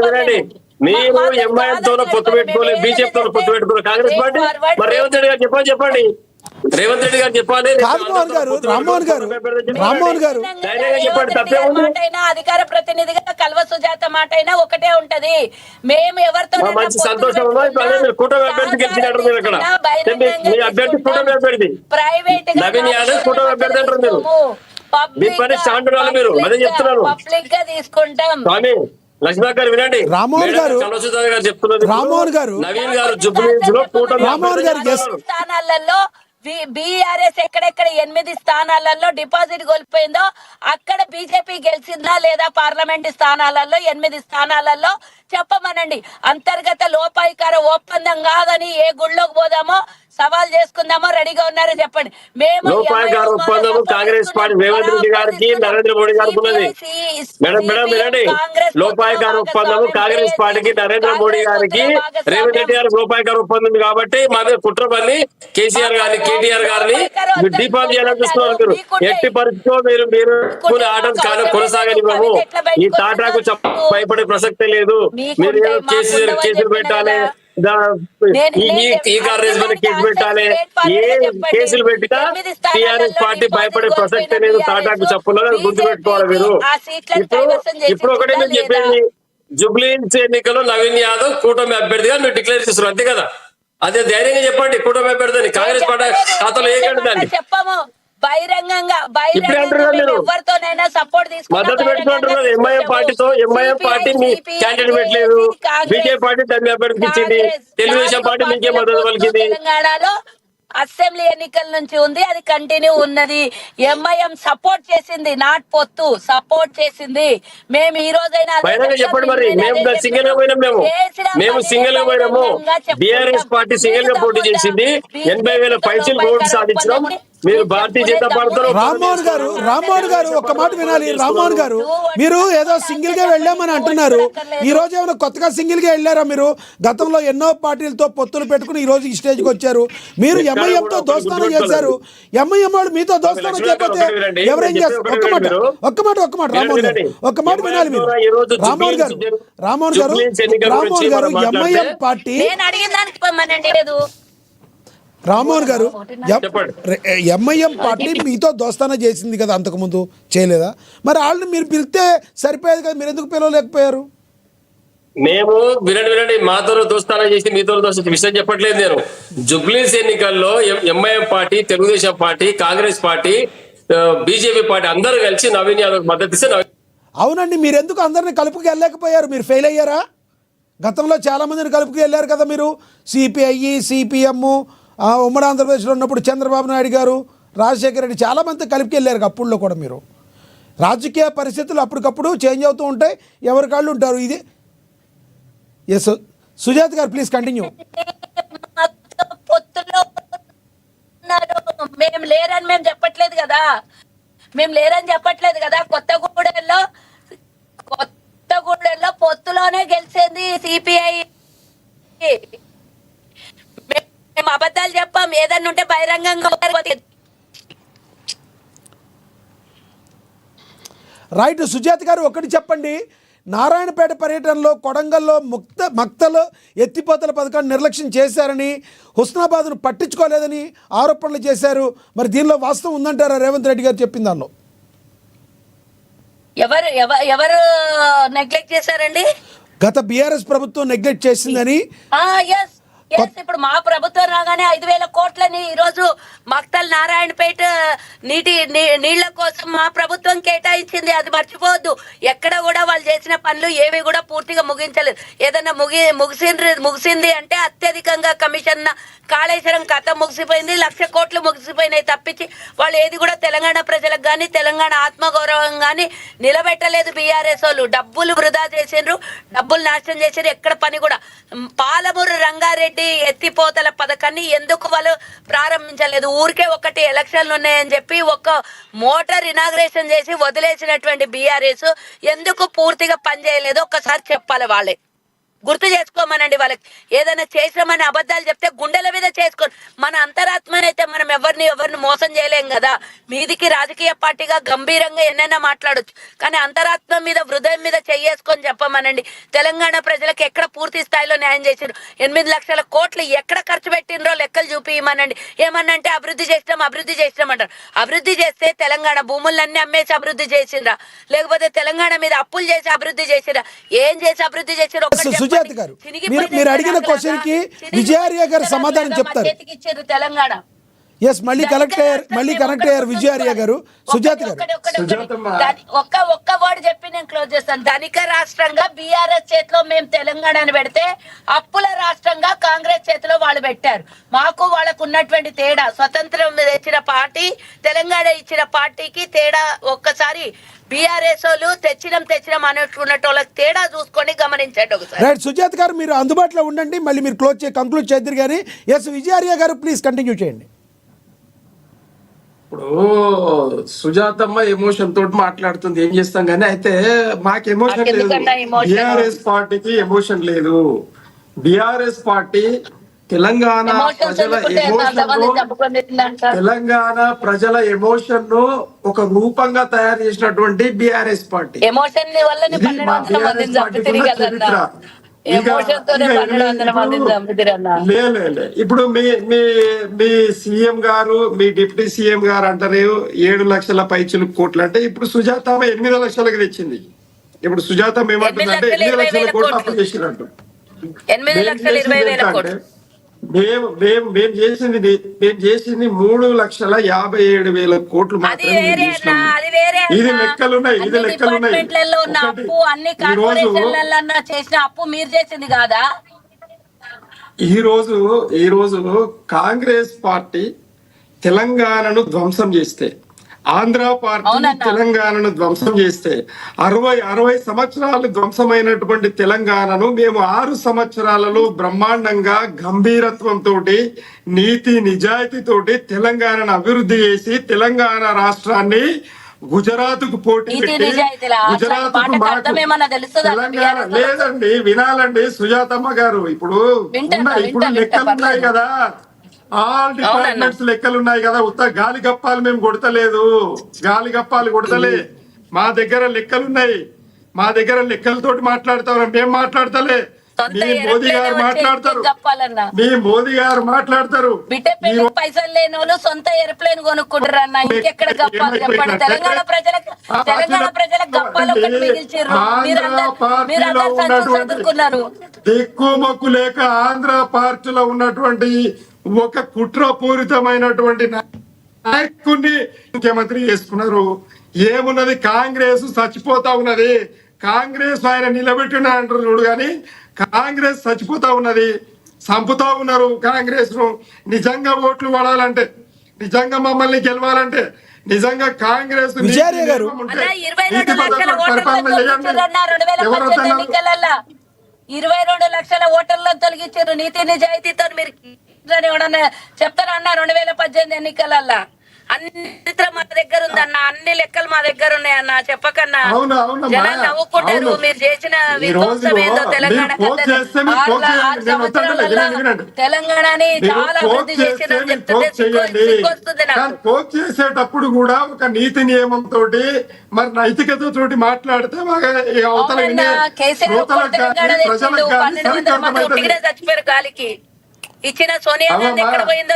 వినండి. మీరు ఎంఐఎం తోనో పొత్తు పెట్టుకోలేదు, బీజేపీ తోనో పొత్తు పెట్టుకోలేదు, కాంగ్రెస్ పార్టీ. మరి రేవంత్ రెడ్డి గారు చెప్పండి. రేవంత్ రెడ్డి గారు చెప్పాలి. రామ్మోహన్ గారు చెప్పండి, తప్పేముంది? అధికార ప్రతినిధిగా కల్వ సుజాత మాట అయినా ఒకటే ఉంటది. మేము ఎవరితో మంచి సంతోషం కూటమి అభ్యర్థి గెలిచినట్టు మీరు ఇక్కడ మీ అభ్యర్థి కూటమి అభ్యర్థి ప్రైవేట్ నవీన్ యాదవ్ కూటమి అభ్యర్థి అంటారు మీరు. మీ పని స్టాండ్ మీరు అదే చెప్తున్నాను. పబ్లిక్ గా తీసుకుంటాం. స్వామి లక్ష్మీ గారు వినండి. రామ్మోహన్ గారు చెప్తున్నారు. రామ్మోహన్ గారు నవీన్ గారు జుబ్లీహిల్స్ లో కూటమి రామ్మోహన్ గారు స్థానాలలో బీఆర్ఎస్ ఎక్కడెక్కడ 8 స్థానాలలో డిపాజిట్ కోల్పోయిందో అక్కడ బీజేపీ గెలిచిందా లేదా పార్లమెంట్ స్థానాలలో 8 స్థానాలలో చెప్పమనండి. అంతర్గత లోపాయికార ఒప్పందం కాదని ఏ గుళ్ళోకి పోదామో సవాల్ చేసుకుందామో రెడీగా ఉన్నారో చెప్పండి. మేము లోపాయికార ఒప్పందం కాంగ్రెస్ పార్టీ రేవంత్ రెడ్డి గారికి నరేంద్ర మోడీ గారికి ఉన్నది. మేడం వినండి. లోపాయికార ఒప్పందం కాంగ్రెస్ పార్టీకి నరేంద్ర మోడీ గారికి రేవంత్ రెడ్డి గారికి లోపాయికార ఒప్పందం కాబట్టి మా మీద కుట్రపల్లి కేసీఆర్ గారిని కేటీఆర్ గారిని డిఫామ్ చేయాలని చూస్తున్నారు. మీరు ఎట్టి పరిస్థితిలో మీరు ఆటలు కొనసాగనివ్వము. ఈ తాటాకు భయపడే ప్రసక్తే లేదు. మీరు కేసులు పెట్టాలి, ఈ కేసు పెట్టాలి, ఏ కేసులు పెట్టినా టీఆర్ఎస్ పార్టీ భయపడే ప్రసక్తే లేదు. తాటాకు చెప్పులో గుర్తు పెట్టుకోవాలి మీరు. ఇప్పుడు ఒకటే మీరు చెప్పేది, జుబ్లీహిల్స్ ఎన్నికల్లో నవీన్ యాదవ్ కూటమి అభ్యర్థిగా మీరు డిక్లేర్ చేస్తున్నారు, అంతే కదా? అదే ధైర్యంగా చెప్పండి, కూటమి అభ్యర్థి కాంగ్రెస్ పార్టీ ఖాతాలో వేయకండి దాన్ని. ఎవరితోనైనా సపోర్ట్ మద్దతు పెట్టుకుంటున్నారు. ఎంఐఎం పార్టీతో ఎంఐఎం పార్టీ మీ క్యాండిడేట్ పెట్టలేదు, బీజేపీ పార్టీ దాన్ని అభ్యర్థికి ఇచ్చింది, తెలుగుదేశం పార్టీ మీకే మద్దతు పలికింది. తెలంగాణలో అసెంబ్లీ ఎన్నికల నుంచి ఉంది, అది కంటిన్యూ ఉన్నది. ఎంఐఎం సపోర్ట్ చేసింది, నాట్ పొత్తు సపోర్ట్ చేసింది. మేము ఈ రోజైనా చెప్పండి మరి, మేము సింగిల్ గా పోయినాం, మేము సింగిల్ గా పోయినాము. బీఆర్ఎస్ పార్టీ సింగిల్ గా పోటీ చేసింది, 80,000 పైసలు ఓట్లు సాధించడం. మీరు భారతీయ జనతా పార్టీలో రామ్మోహన్ గారు ఒక్క మాట వినాలి. రామ్మోహన్ గారు, మీరు ఏదో సింగిల్ గా వెళ్ళామని అంటున్నారు. ఈ రోజు ఏమైనా కొత్తగా సింగిల్ గా వెళ్ళారా? మీరు గతంలో ఎన్నో పార్టీలతో పొత్తులు పెట్టుకుని ఈ రోజు ఈ స్టేజ్ కి వచ్చారు. మీరు ఎంఐఎం తో దోస్తానం చేశారు. ఎంఐఎం వాళ్ళు మీతో దోస్తానం చేయకపోతే ఎవరేం చేస్తారు? ఒక్క మాట రామ్మోహన్ గారు, ఒక్క మాట వినాలి మీరు. రామ్మోహన్ గారు ఎంఐఎం పార్టీ రామ్మోహన్ గారు ఎంఐఎం పార్టీ మీతో దోస్తానా చేసింది కదా, అంతకుముందు చేయలేదా? మరి వాళ్ళని మీరు పిలిస్తే సరిపోయేది కదా, మీరు ఎందుకు పిలవలేకపోయారు? మేము వినండి, మాతో దోస్తానా చేసి మీతో దోస్తా విషయం చెప్పట్లేదు. నేను జుబ్లీహిల్స్ ఎన్నికల్లో MIM party, Telugu Desam party, Congress party, BJP party అందరూ కలిసి నవీన్ యాదవ్ మద్దతు ఇస్తే. అవునండి, మీరు ఎందుకు అందరిని కలుపుకు వెళ్ళలేకపోయారు? మీరు ఫెయిల్ అయ్యారా? గతంలో చాలా మందిని కలుపుకు వెళ్ళారు కదా మీరు. సిపిఐ, సిపిఎం, ఉమ్మడి ఆంధ్రప్రదేశ్లో ఉన్నప్పుడు చంద్రబాబు నాయుడు గారు, రాజశేఖర రెడ్డి చాలా మంది కలిపికి వెళ్ళారు. అప్పుల్లో కూడా మీరు రాజకీయ పరిస్థితులు అప్పటికప్పుడు చేంజ్ అవుతూ ఉంటాయి, ఎవరి కాళ్ళు ఉంటారు. ఇది ఎస్ సుజాత గారు, ప్లీజ్ కంటిన్యూ. మేము లేరని మేము చెప్పట్లేదు కదా. కొత్తగూడెంలో పొత్తులోనే గెలిచింది సిపిఐ. మేము అబద్ధాలు చెప్పాం, ఏదన్నా ఉంటే బహిరంగంగా. రైట్ సుజాత గారు, ఒకటి చెప్పండి. నారాయణపేట పర్యటనలో కొడంగల్లో మక్తలు ఎత్తిపోతల పథకాన్ని నిర్లక్ష్యం చేశారని, హుస్నాబాద్ను పట్టించుకోలేదని ఆరోపణలు చేశారు. మరి దీనిలో వాస్తవం ఉందంటారా? రేవంత్ రెడ్డి గారు చెప్పిన దానిలో ఎవరు నెగ్లెక్ట్ చేశారండి? గత బీఆర్ఎస్ ప్రభుత్వం నెగ్లెక్ట్ చేసిందని. ఇప్పుడు మా ప్రభుత్వం రాగానే 5,000 కోట్లని ఈ రోజు మక్తల్ నారాయణపేట నీళ్ల కోసం మా ప్రభుత్వం కేటాయించింది. అది మర్చిపోవద్దు. ఎక్కడ కూడా వాళ్ళు చేసిన పనులు ఏవి కూడా పూర్తిగా ముగించలేదు. ఏదన్నా ముగిసింది అంటే అత్యధికంగా కమిషన్ కాళేశ్వరం కథ ముగిసిపోయింది, 1,00,000 కోట్లు ముగిసిపోయినాయి తప్పించి వాళ్ళు ఏది కూడా తెలంగాణ ప్రజలకు కానీ తెలంగాణ ఆత్మగౌరవం కానీ నిలబెట్టలేదు. బీఆర్ఎస్ వాళ్ళు డబ్బులు వృధా చేసిండ్రు, డబ్బులు నాశనం చేసారు. ఎక్కడ పని కూడా. పాలమూరు రంగారెడ్డి ఎత్తిపోతల పథకాన్ని ఎందుకు వాళ్ళు ప్రారంభించలేదు? ఊరికే ఒకటి ఎలక్షన్లు ఉన్నాయని చెప్పి ఒక మోటార్ ఇనాగ్రేషన్ చేసి వదిలేసినటువంటి బీఆర్ఎస్ ఎందుకు పూర్తిగా పనిచేయలేదు? ఒక్కసారి చెప్పాలి వాళ్ళే. గుర్తు చేసుకోమనండి వాళ్ళకి. ఏదైనా చేసామని అబద్ధాలు చెప్తే గుండెల మీద చేసుకోండి. మన అంతరాత్మనైతే మనం ఎవరిని మోసం చేయలేం కదా. మీదికి రాజకీయ పార్టీగా గంభీరంగా ఎన్నైనా మాట్లాడొచ్చు, కానీ అంతరాత్మ మీద హృదయం మీద చెయ్యేసుకొని చెప్పమనండి. తెలంగాణ ప్రజలకు ఎక్కడ పూర్తి స్థాయిలో న్యాయం చేశారు, 8 లక్షల కోట్లు ఎక్కడ ఖర్చు పెట్టినరో లెక్కలు చూపిమనండి. ఏమన్నంటే అభివృద్ధి చేసినాం అంటారు. అభివృద్ధి చేస్తే తెలంగాణ భూములన్నీ అమ్మేసి అభివృద్ధి చేసిండ్రా, లేకపోతే తెలంగాణ మీద అప్పులు చేసి అభివృద్ధి చేసిరా? ఏం చేసి అభివృద్ధి చేసిరు? సుజాత గారు, మీరు అడిగిన క్వశ్చన్ కి విజయార్య గారు సమాధానం చెప్తారు. ఇచ్చారు తెలంగాణ. ఎస్, మళ్ళీ కనెక్ట్ అయ్యారు విజయార్య గారు. సుజాత గారు, ఒక్క వర్డ్ చెప్పి నేను క్లోజ్ చేస్తాను. ధనిక రాష్ట్రంగా బీఆర్ఎస్ చేతిలో మేము తెలంగాణను పెడితే, అప్పుల రాష్ట్రంగా కాంగ్రెస్ చేతిలో వాళ్ళు పెట్టారు. మాకు వాళ్ళకు ఉన్నటువంటి తేడా, స్వతంత్రం తెచ్చిన పార్టీ, తెలంగాణ ఇచ్చిన పార్టీకి తేడా ఒక్కసారి బీఆర్ఎస్ వాళ్ళు తెచ్చినాం అనుకున్నట్టు తేడా చూసుకొని గమనించండి ఒకసారి. రైట్ సుజాత గారు, మీరు అందుబాటులో ఉండండి, మళ్ళీ మీరు కంక్లూడ్ చేద్దరు కానీ. ఎస్ విజయార్య గారు, ప్లీజ్ కంటిన్యూ చేయండి. ఇప్పుడు సుజాతమ్మ ఎమోషన్ తోటి మాట్లాడుతుంది, ఏం చేస్తాం కానీ. అయితే మాకు ఎమోషన్ లేదు, బిఆర్ఎస్ పార్టీకి ఎమోషన్ లేదు. బిఆర్ఎస్ పార్టీ తెలంగాణ ప్రజల ఎమోషన్ ను ఒక రూపంగా తయారు చేసినటువంటి బిఆర్ఎస్ పార్టీ. ఎమోషన్ ఇప్పుడు మీ సీఎం గారు, మీ డిప్యూటీ సీఎం గారు అంటారు 7 లక్షల పైచులు కోట్లు అంటే, ఇప్పుడు సుజాతమ్మ 8 లక్షలకు తెచ్చింది. ఇప్పుడు సుజాతమ్మ ఏమంటుందంటే 8 లక్షల కోట్లు అప్పు చేసినట్టు. 8,20,000 కోట్లు. మేము చేసింది 3,57,000 కోట్లు మాత్రమే. ఇది లెక్కలున్నాయి. చేసిన అప్పు మీరు చేసింది కాదా? ఈ రోజు కాంగ్రెస్ పార్టీ తెలంగాణను ధ్వంసం చేస్తే, ఆంధ్ర పార్టీ తెలంగాణను ధ్వంసం చేస్తే, 60 సంవత్సరాలు ధ్వంసమైనటువంటి తెలంగాణను మేము 6 సంవత్సరాలలో బ్రహ్మాండంగా గంభీరత్వంతో, నీతి నిజాయితీతోటి తెలంగాణను అభివృద్ధి చేసి, తెలంగాణ రాష్ట్రాన్ని గుజరాత్ కు పోటీ పెట్టి, గుజరాత్ తెలంగాణ లేదండి, వినాలండి సుజాతమ్మ గారు. ఇప్పుడు లెక్కలు ఉన్నాయి కదా, ఆల్ డిపార్ట్మెంట్స్ లెక్కలు ఉన్నాయి కదా. ఉత్త గాలి గప్పాలు మేము కొడతలేదు, గాలి గప్పాలు కొడతలే. మా దగ్గర లెక్కలున్నాయి, మా దగ్గర లెక్కలతోటి మాట్లాడతాం, మేము మాట్లాడతలే. మీ మోదీ గారు మాట్లాడతారు. పైసలు లేని వాళ్ళు సొంత ఎయిర్ప్లేన్ కొనుక్కుంటారు అన్న. ఇంకెక్కడ గప్పాలు చెప్పండి? తెలంగాణ ప్రజలకు గప్పాలు ఒకటి మిగిల్చారు. చదువుకున్నారు. దిక్కుమొక్కు లేక ఆంధ్ర పార్టీలో ఉన్నటువంటి ఒక కుట్రపూరితమైనటువంటి నాయకుడిని ముఖ్యమంత్రి చేసుకున్నారు. ఏమున్నది, కాంగ్రెస్ చచ్చిపోతా ఉన్నది. కాంగ్రెస్ ఆయన నిలబెట్టిన అంటారు చూడు, కానీ కాంగ్రెస్ చచ్చిపోతా ఉన్నది, చంపుతా ఉన్నారు కాంగ్రెస్ ను. నిజంగా ఓట్లు పడాలంటే, నిజంగా మమ్మల్ని గెలవాలంటే, నిజంగా కాంగ్రెస్ 22 లక్షల ఓటర్లను తొలగించారు. నీతి నిజాయితీతో మీరు చెప్తారా అన్న? 2018 ఎన్నికలల్లా అన్ని మా దగ్గర ఉందన్న, అన్ని లెక్కలు మా దగ్గర ఉన్నాయన్న. చెప్పకన్నా జనాలు నవ్వుకుంటారు. మీరు చేసిన విధ్వంసం ఏందో తెలంగాణని చాలా అభివృద్ధి చేసిరని చెప్తుంటే సిగ్గొస్తుంది నాకు. చేసేటప్పుడు కూడా ఒక నీతి నియమం తోటి, మరి నైతికత తోటి మాట్లాడితే చచ్చిపోయారు గాలికి. ఇచ్చిన సోనియా గాంధీ ఎక్కడ పోయిందో